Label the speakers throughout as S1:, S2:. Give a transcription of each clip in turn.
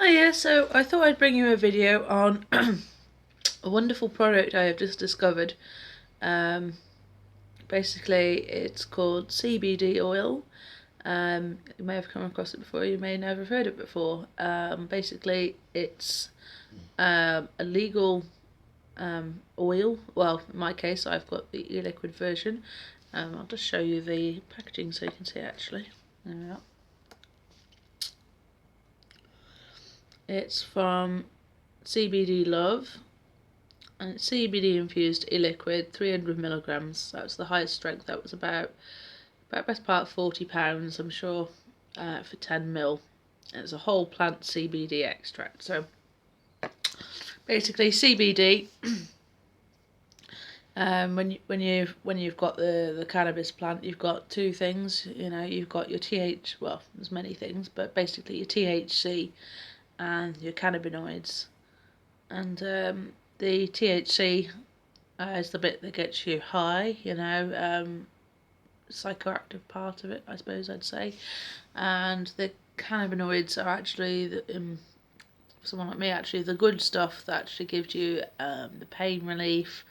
S1: Oh yeah, so I thought I'd bring you a video on a wonderful product I have just discovered. Um, Basically, it's called CBD oil. You may have come across it before, you may never have heard it before. Basically, it's a legal oil. Well, in my case, I've got the e-liquid version. I'll just show you the packaging so you can see it actually. There we are. It's from CBD Love. And it's CBD infused e-liquid, 300 milligrams. That was the highest strength. That was about best part of £40, I'm sure, for 10 ml. And it's a whole plant CBD extract. So basically, CBD. When you've got the cannabis plant, you've got two things. You know, you've got your well, there's many things, but basically your THC and your cannabinoids. And the THC is the bit that gets you high, psychoactive part of it, I suppose I'd say. And the cannabinoids are actually, for someone like me, actually the good stuff that actually gives you the pain relief,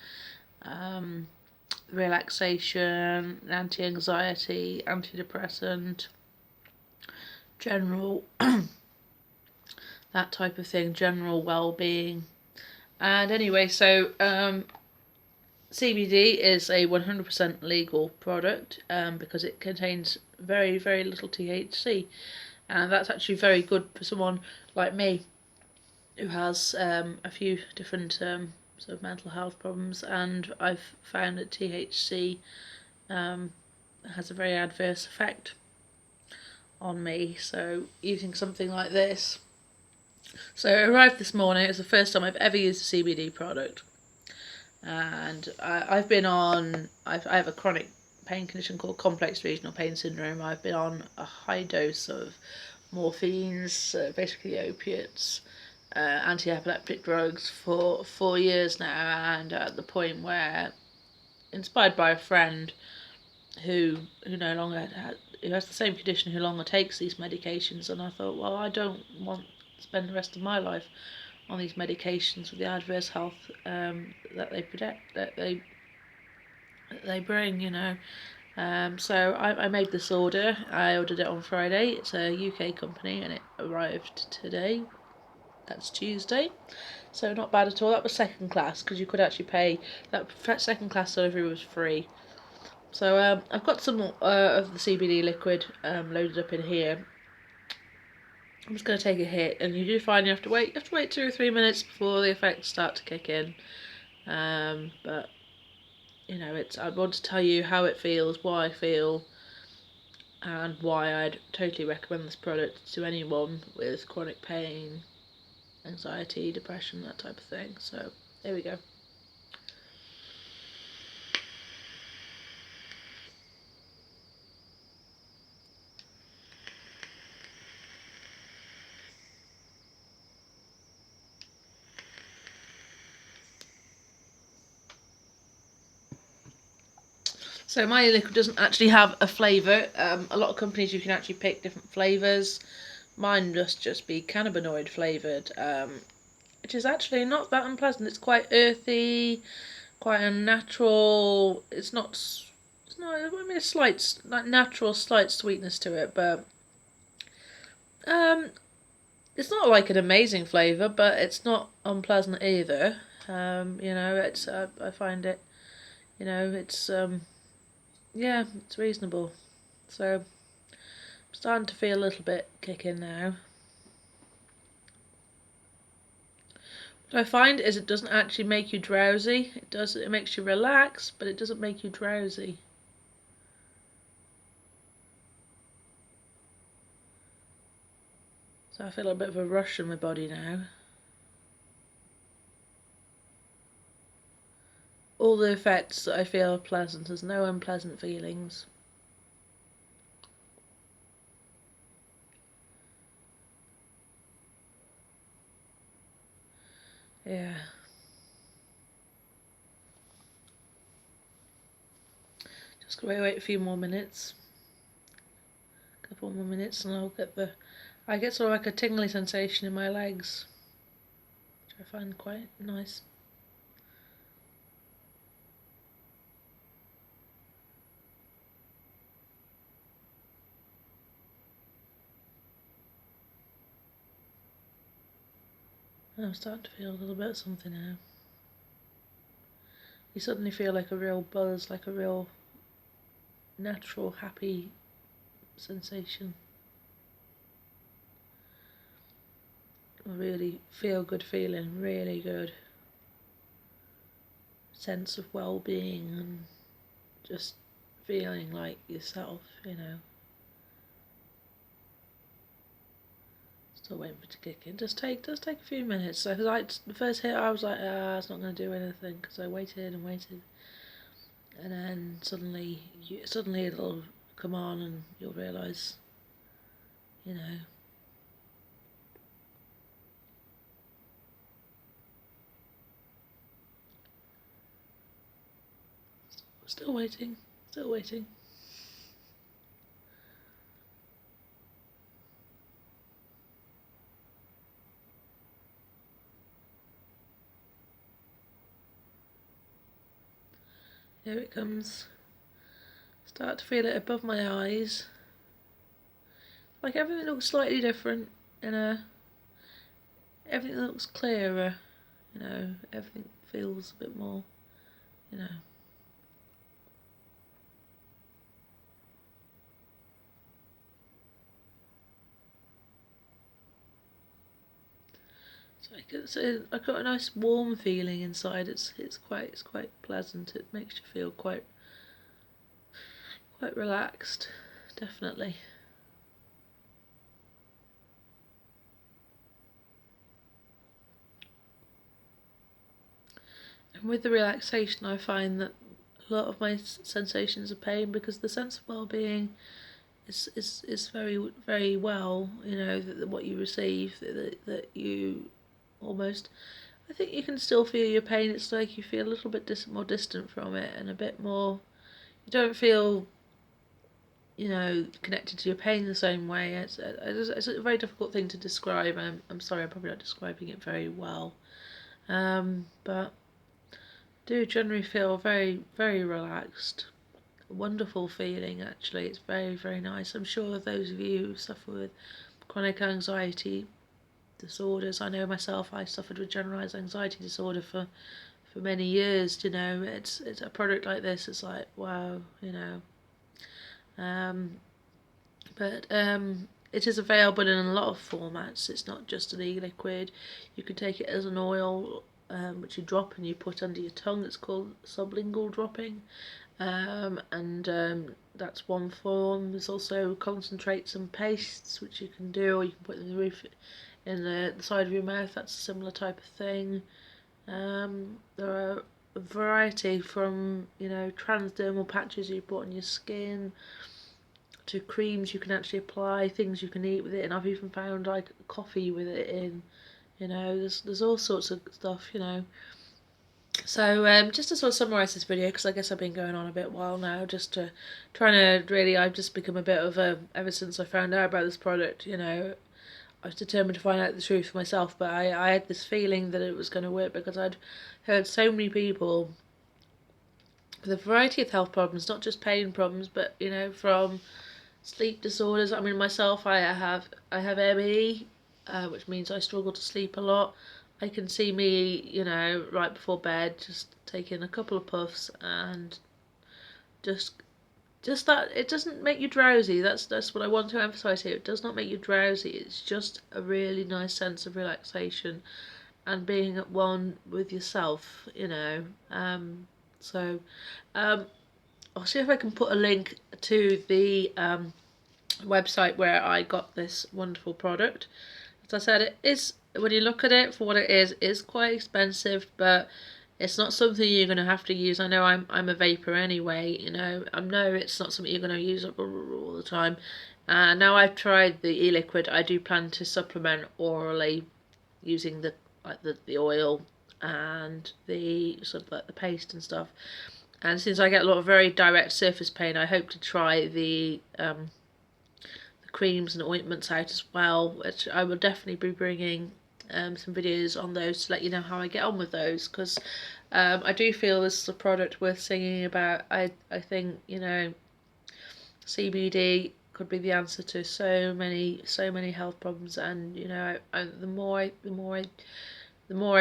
S1: relaxation, anti-anxiety, antidepressant, general, that type of thing, general well-being. And anyway, so CBD is a 100% legal product because it contains very, very little THC. And that's actually very good for someone like me who has a few different sort of mental health problems. And I've found that THC has a very adverse effect on me. So using something like this. So it arrived this morning. It's the first time I've ever used a CBD product. And I have a chronic pain condition called complex regional pain syndrome. I've been on a high dose of morphines, basically opiates, anti-epileptic drugs for 4 years now, and at the point where, inspired by a friend who no longer who has the same condition, who no longer takes these medications, and I thought, well, I don't want to spend the rest of my life on these medications with the adverse health that they bring. So I made this order. I ordered it on Friday. It's a UK company and it arrived today. That's Tuesday. So not bad at all. That was second class because you could actually pay. That second class delivery was free. So I've got some of the CBD liquid loaded up in here. I'm just going to take a hit, and you do find you have to wait 2 or 3 minutes before the effects start to kick in. But I want to tell you how it feels, what I feel, and why I'd totally recommend this product to anyone with chronic pain, anxiety, depression, that type of thing. So there we go. So my liquid doesn't actually have a flavour. A lot of companies you can actually pick different flavours. Mine must just be cannabinoid flavoured, which is actually not that unpleasant. It's quite earthy, quite unnatural. It's not. I mean, a slight, like natural, slight sweetness to it, but it's not like an amazing flavour, but it's not unpleasant either. It's I find it, it's yeah, it's reasonable. So I'm starting to feel a little bit kicking now. What I find is it doesn't actually make you drowsy. It makes you relax, but it doesn't make you drowsy. So I feel a bit of a rush in my body now. All the effects that I feel are pleasant. There's no unpleasant feelings. Yeah. Just gonna wait a few more minutes. A couple more minutes and I'll get the I get sort of like a tingly sensation in my legs, which I find quite nice. I'm starting to feel a little bit of something now. You suddenly feel like a real buzz, like a real natural, happy sensation. A really feel good feeling, really good sense of well-being and just feeling like yourself, you know. Still waiting for it to kick in. Just take a few minutes. So like the first hit, I was like, it's not going to do anything because I waited and waited, and then suddenly it'll come on and you'll realise, you know. Still waiting, still waiting. Here it comes. Start to feel it above my eyes. Like everything looks slightly different, you know. Everything looks clearer, you know. Everything feels a bit more, you know. I got a nice warm feeling inside. It's quite pleasant. It makes you feel quite relaxed, definitely. And with the relaxation, I find that a lot of my sensations of pain, because the sense of well-being is very well, you know, that what you receive, that you almost, I think you can still feel your pain. It's like you feel a little bit more distant from it and a bit more, you don't feel, you know, connected to your pain the same way. It's a very difficult thing to describe. I'm sorry, I'm probably not describing it very well. But do generally feel very relaxed. A wonderful feeling, actually. It's very nice. I'm sure those of you who suffer with chronic anxiety disorders, I know myself, I suffered with generalised anxiety disorder for many years. You know, it's a product like this. It's like wow, you know. But it is available in a lot of formats. It's not just an e-liquid. You can take it as an oil, which you drop and you put under your tongue. It's called sublingual dropping. And that's one form. There's also concentrates and pastes, which you can do, or you can put in the roof, in the side of your mouth. That's a similar type of thing. There are a variety from, you know, transdermal patches you put on your skin to creams you can actually apply, things you can eat with it, and I've even found like coffee with it in. You know, there's all sorts of stuff. You know. So just to sort of summarise this video, because I guess I've been going on a bit while now, just to trying to really, I've just become a bit of a, ever since I found out about this product, you know, I was determined to find out the truth for myself, but I had this feeling that it was going to work because I'd heard so many people with a variety of health problems, not just pain problems, but, you know, from sleep disorders. I mean, myself, I have ME, which means I struggle to sleep a lot. I can see me, you know, right before bed, just taking a couple of puffs and just just that it doesn't make you drowsy. That's what I want to emphasize here. It does not make you drowsy. It's just a really nice sense of relaxation and being at one with yourself, you know. So um, I'll see if I can put a link to the website where I got this wonderful product. As I said, it is, when you look at it for what it is quite expensive, but it's not something you're going to have to use. I know I'm a vapor anyway, you know. I know it's not something you're going to use all the time. Now I've tried the e-liquid, I do plan to supplement orally using the oil and the sort of like the paste and stuff. And since I get a lot of very direct surface pain, I hope to try the creams and ointments out as well, which I will definitely be bringing some videos on those to let you know how I get on with those, because I do feel this is a product worth singing about. I think, you know, CBD could be the answer to so many health problems, and you know, the more I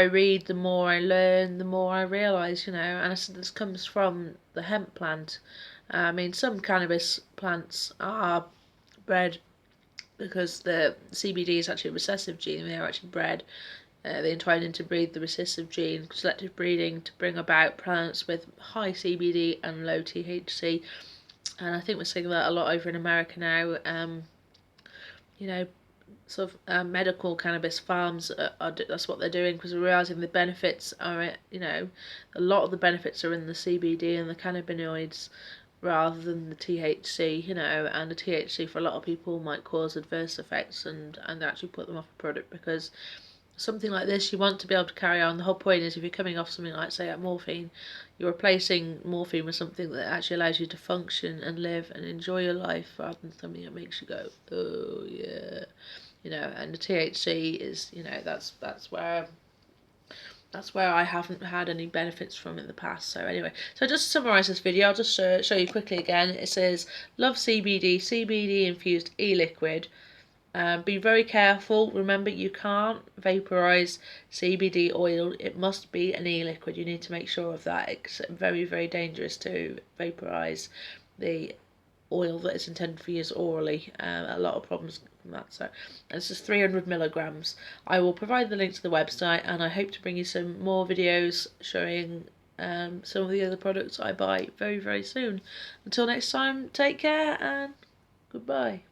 S1: read, the more I learn, the more I realise, you know, and this comes from the hemp plant. I mean, some cannabis plants are bred because the CBD is actually a recessive gene. They are actually bred. They intended to breed the recessive gene, selective breeding, to bring about plants with high CBD and low THC. And I think we're seeing that a lot over in America now. You know, sort of medical cannabis farms that's what they're doing, because we're realizing the benefits are, you know, a lot of the benefits are in the CBD and the cannabinoids rather than the THC, you know, and the THC for a lot of people might cause adverse effects and actually put them off a product, because something like this you want to be able to carry on. The whole point is if you're coming off something like, say, like morphine, you're replacing morphine with something that actually allows you to function and live and enjoy your life rather than something that makes you go, oh yeah, you know. And the THC is, you know, that's where I haven't had any benefits from in the past. So anyway, so just to summarise this video, I'll just show you quickly again. It says Love CBD, CBD infused e-liquid. Be very careful. Remember, you can't vaporize CBD oil. It must be an e-liquid. You need to make sure of that. It's very dangerous to vaporize the oil that is intended for use orally. A lot of problems from that. So, and this is 300 milligrams. I will provide the link to the website, and I hope to bring you some more videos showing some of the other products I buy very soon. Until next time, take care and goodbye.